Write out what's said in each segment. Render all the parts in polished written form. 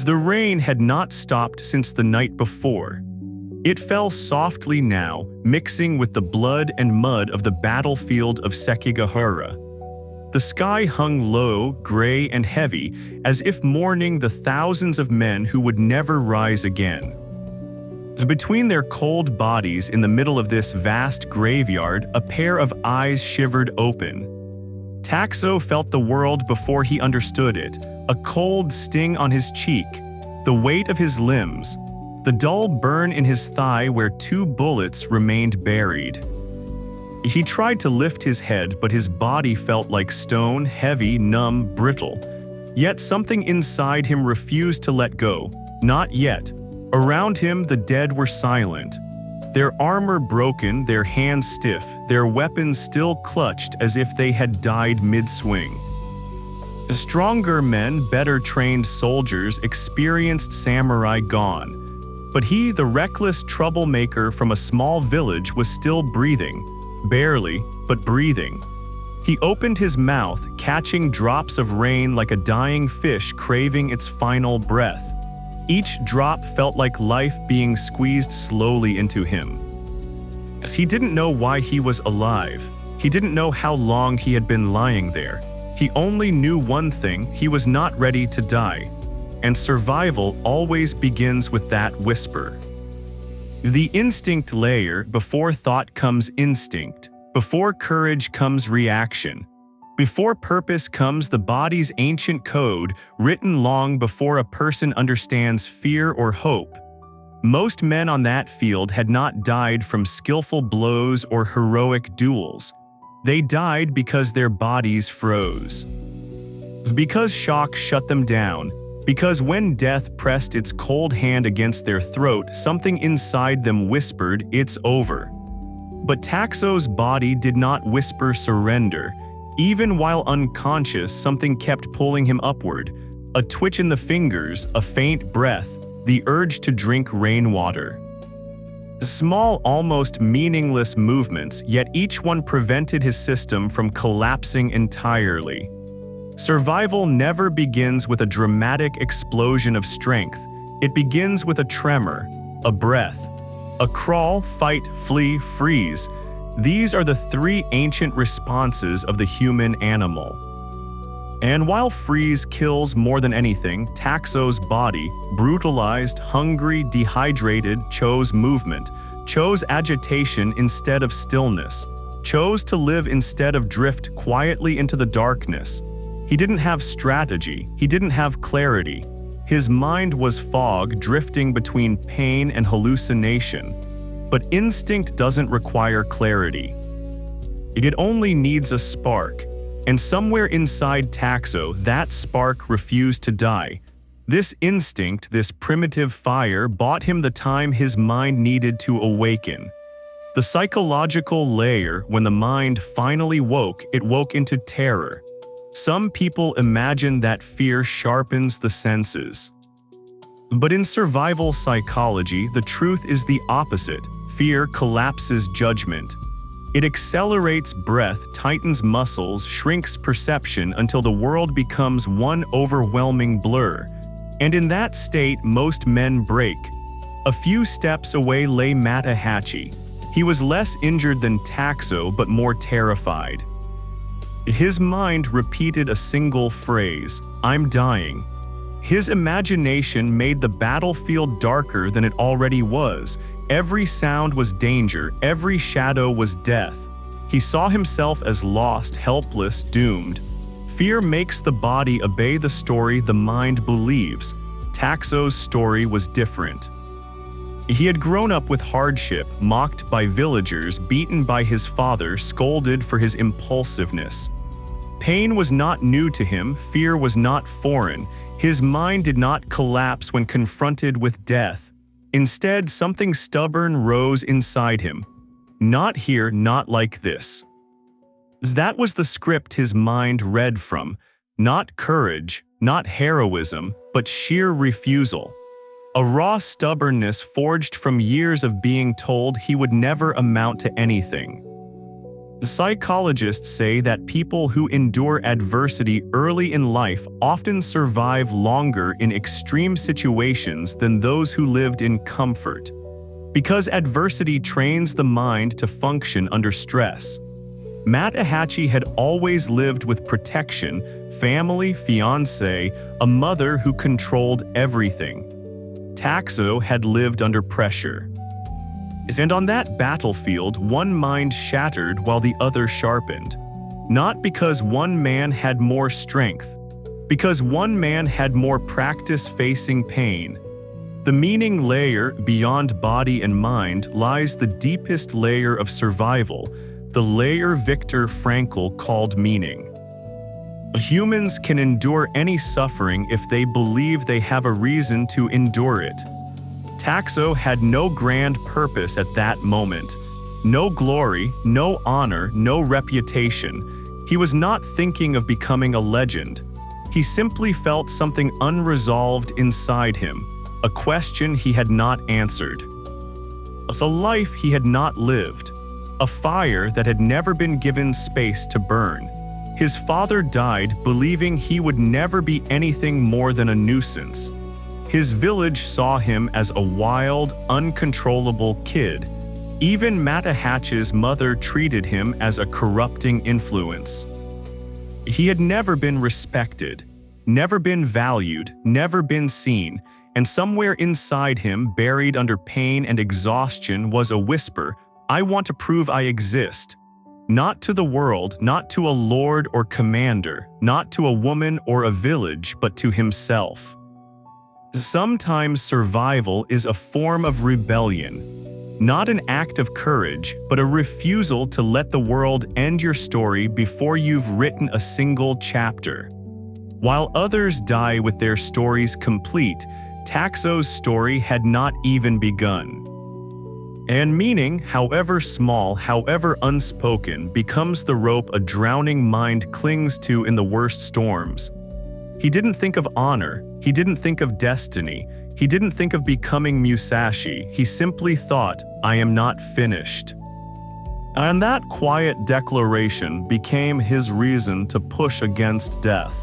The rain had not stopped since the night before. It fell softly now, mixing with the blood and mud of the battlefield of Sekigahara. The sky hung low, gray and heavy, as if mourning the thousands of men who would never rise again. Between their cold bodies in the middle of this vast graveyard, a pair of eyes shivered open. Takezō felt the world before he understood it, a cold sting on his cheek, the weight of his limbs, the dull burn in his thigh where 2 bullets remained buried. He tried to lift his head, but his body felt like stone, heavy, numb, brittle. Yet something inside him refused to let go. Not yet. Around him, the dead were silent. Their armor broken, their hands stiff, their weapons still clutched as if they had died mid-swing. The stronger men, better trained soldiers, experienced samurai gone. But he, the reckless troublemaker from a small village, was still breathing. Barely, but breathing. He opened his mouth, catching drops of rain like a dying fish craving its final breath. Each drop felt like life being squeezed slowly into him. He didn't know why he was alive. He didn't know how long he had been lying there. He only knew one thing: he was not ready to die. And survival always begins with that whisper. The instinct layer: before thought comes instinct. Before courage comes reaction. Before purpose comes the body's ancient code, written long before a person understands fear or hope. Most men on that field had not died from skillful blows or heroic duels. They died because their bodies froze. Because shock shut them down. Because when death pressed its cold hand against their throat, something inside them whispered, "It's over." But Takezō's body did not whisper surrender. Even while unconscious, something kept pulling him upward. A twitch in the fingers, a faint breath, the urge to drink rainwater. Small, almost meaningless movements, yet each one prevented his system from collapsing entirely. Survival never begins with a dramatic explosion of strength. It begins with a tremor, a breath, a crawl, fight, flee, freeze. These are the 3 ancient responses of the human animal. And while freeze kills more than anything, Takezō's body, brutalized, hungry, dehydrated, chose movement, chose agitation instead of stillness, chose to live instead of drift quietly into the darkness. He didn't have strategy, he didn't have clarity. His mind was fog drifting between pain and hallucination. But instinct doesn't require clarity. It only needs a spark. And somewhere inside Takezō, that spark refused to die. This instinct, this primitive fire, bought him the time his mind needed to awaken. The psychological layer: when the mind finally woke, it woke into terror. Some people imagine that fear sharpens the senses. But in survival psychology, the truth is the opposite. Fear collapses judgment. It accelerates breath, tightens muscles, shrinks perception until the world becomes one overwhelming blur. And in that state, most men break. A few steps away lay Matahachi. He was less injured than Takezō, but more terrified. His mind repeated a single phrase: "I'm dying." His imagination made the battlefield darker than it already was. Every sound was danger, every shadow was death. He saw himself as lost, helpless, doomed. Fear makes the body obey the story the mind believes. Takezō's story was different. He had grown up with hardship, mocked by villagers, beaten by his father, scolded for his impulsiveness. Pain was not new to him, fear was not foreign. His mind did not collapse when confronted with death. Instead, something stubborn rose inside him. Not here, not like this. That was the script his mind read from. Not courage, not heroism, but sheer refusal. A raw stubbornness forged from years of being told he would never amount to anything. Psychologists say that people who endure adversity early in life often survive longer in extreme situations than those who lived in comfort, because adversity trains the mind to function under stress. Matahachi had always lived with protection, family, fiancé, a mother who controlled everything. Takezō had lived under pressure. And on that battlefield, one mind shattered while the other sharpened. Not because one man had more strength, because one man had more practice facing pain. The meaning layer beyond body and mind lies the deepest layer of survival, the layer Viktor Frankl called meaning. Humans can endure any suffering if they believe they have a reason to endure it. Takezō had no grand purpose at that moment. No glory, no honor, no reputation. He was not thinking of becoming a legend. He simply felt something unresolved inside him, a question he had not answered. A life he had not lived. A fire that had never been given space to burn. His father died believing he would never be anything more than a nuisance. His village saw him as a wild, uncontrollable kid. Even Matahachi's mother treated him as a corrupting influence. He had never been respected, never been valued, never been seen, and somewhere inside him, buried under pain and exhaustion, was a whisper, "I want to prove I exist." Not to the world, not to a lord or commander, not to a woman or a village, but to himself. Sometimes survival is a form of rebellion. Not an act of courage, but a refusal to let the world end your story before you've written a single chapter. While others die with their stories complete, Takezō's story had not even begun. And meaning, however small, however unspoken, becomes the rope a drowning mind clings to in the worst storms. He didn't think of honor, he didn't think of destiny, he didn't think of becoming Musashi, he simply thought, "I am not finished." And that quiet declaration became his reason to push against death.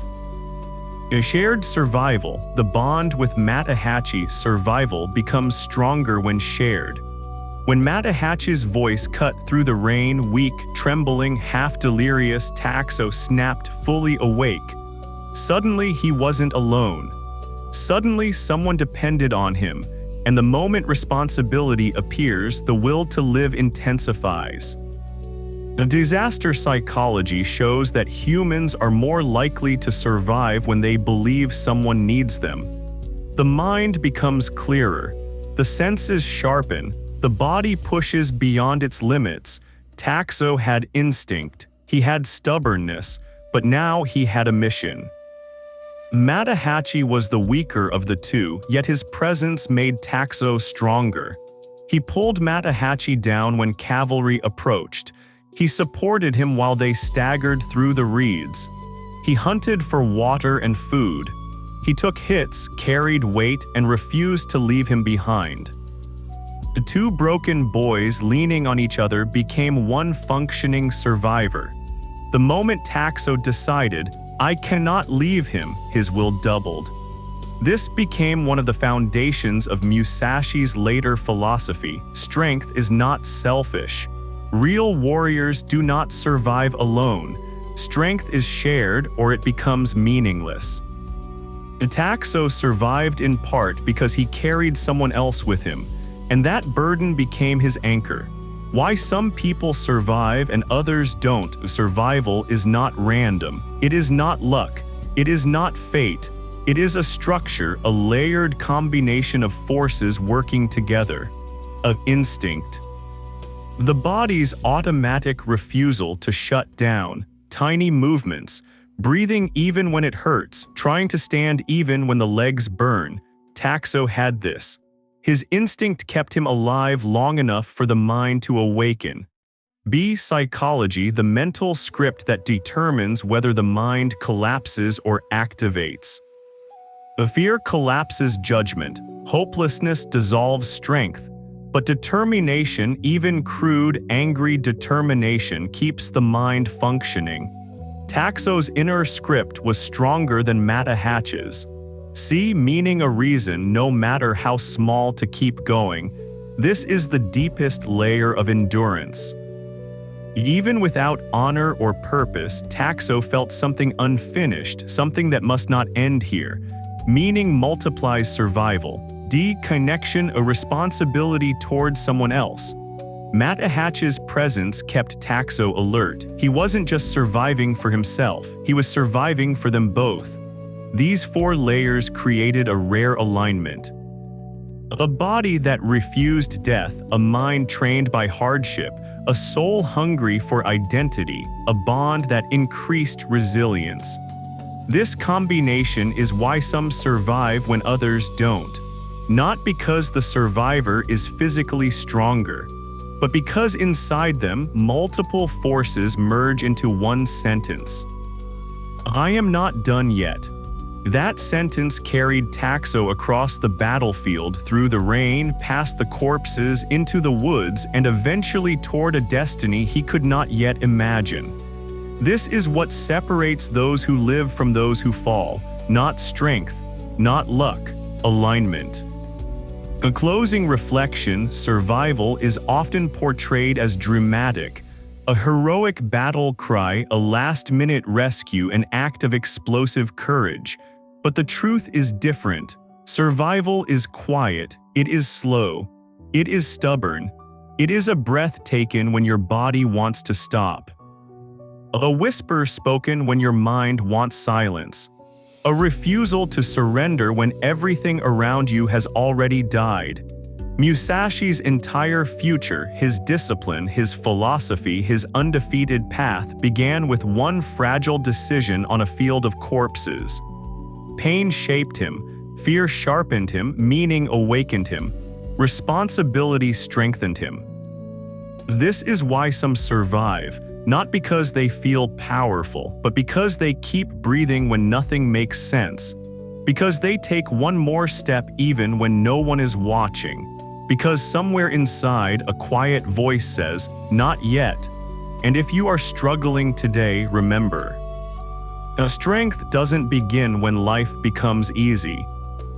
A shared survival, the bond with Matahachi's survival becomes stronger when shared. When Matahachi's voice cut through the rain, weak, trembling, half-delirious, Takezō snapped fully awake. Suddenly he wasn't alone. Suddenly someone depended on him, and the moment responsibility appears, the will to live intensifies. The disaster psychology shows that humans are more likely to survive when they believe someone needs them. The mind becomes clearer, the senses sharpen, the body pushes beyond its limits. Takezō had instinct, he had stubbornness, but now he had a mission. Matahachi was the weaker of the two, yet his presence made Takezō stronger. He pulled Matahachi down when cavalry approached. He supported him while they staggered through the reeds. He hunted for water and food. He took hits, carried weight, and refused to leave him behind. The two broken boys leaning on each other became one functioning survivor. The moment Takezō decided, "I cannot leave him," his will doubled. This became one of the foundations of Musashi's later philosophy. Strength is not selfish. Real warriors do not survive alone. Strength is shared or it becomes meaningless. Takezō survived in part because he carried someone else with him, and that burden became his anchor. Why some people survive and others don't. Survival is not random. It is not luck. It is not fate. It is a structure, a layered combination of forces working together. Of instinct. The body's automatic refusal to shut down, tiny movements, breathing even when it hurts, trying to stand even when the legs burn. Takezō had this. His instinct kept him alive long enough for the mind to awaken. Psychology, the mental script that determines whether the mind collapses or activates. The fear collapses judgment. Hopelessness dissolves strength. But determination, even crude, angry determination, keeps the mind functioning. Takezō's inner script was stronger than Matahachi's. See, meaning a reason, no matter how small, to keep going. This is the deepest layer of endurance. Even without honor or purpose, Takezō felt something unfinished, something that must not end here. Meaning multiplies survival. Connection, a responsibility towards someone else. Matahachi's presence kept Takezō alert. He wasn't just surviving for himself, he was surviving for them both. These 4 layers created a rare alignment. A body that refused death, a mind trained by hardship, a soul hungry for identity, a bond that increased resilience. This combination is why some survive when others don't. Not because the survivor is physically stronger, but because inside them, multiple forces merge into one sentence. I am not done yet. That sentence carried Takezō across the battlefield, through the rain, past the corpses, into the woods, and eventually toward a destiny he could not yet imagine. This is what separates those who live from those who fall. Not strength, not luck, alignment. A closing reflection, survival is often portrayed as dramatic, a heroic battle cry, a last-minute rescue, an act of explosive courage. But the truth is different. Survival is quiet, it is slow, it is stubborn, it is a breath taken when your body wants to stop. A whisper spoken when your mind wants silence. A refusal to surrender when everything around you has already died. Musashi's entire future, his discipline, his philosophy, his undefeated path began with one fragile decision on a field of corpses. Pain shaped him, fear sharpened him, meaning awakened him, responsibility strengthened him. This is why some survive. Not because they feel powerful, but because they keep breathing when nothing makes sense. Because they take one more step even when no one is watching. Because somewhere inside, a quiet voice says, "Not yet." And if you are struggling today, remember. Strength doesn't begin when life becomes easy.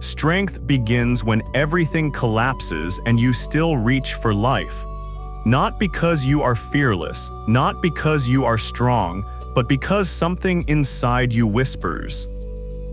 Strength begins when everything collapses and you still reach for life. Not because you are fearless, not because you are strong, but because something inside you whispers,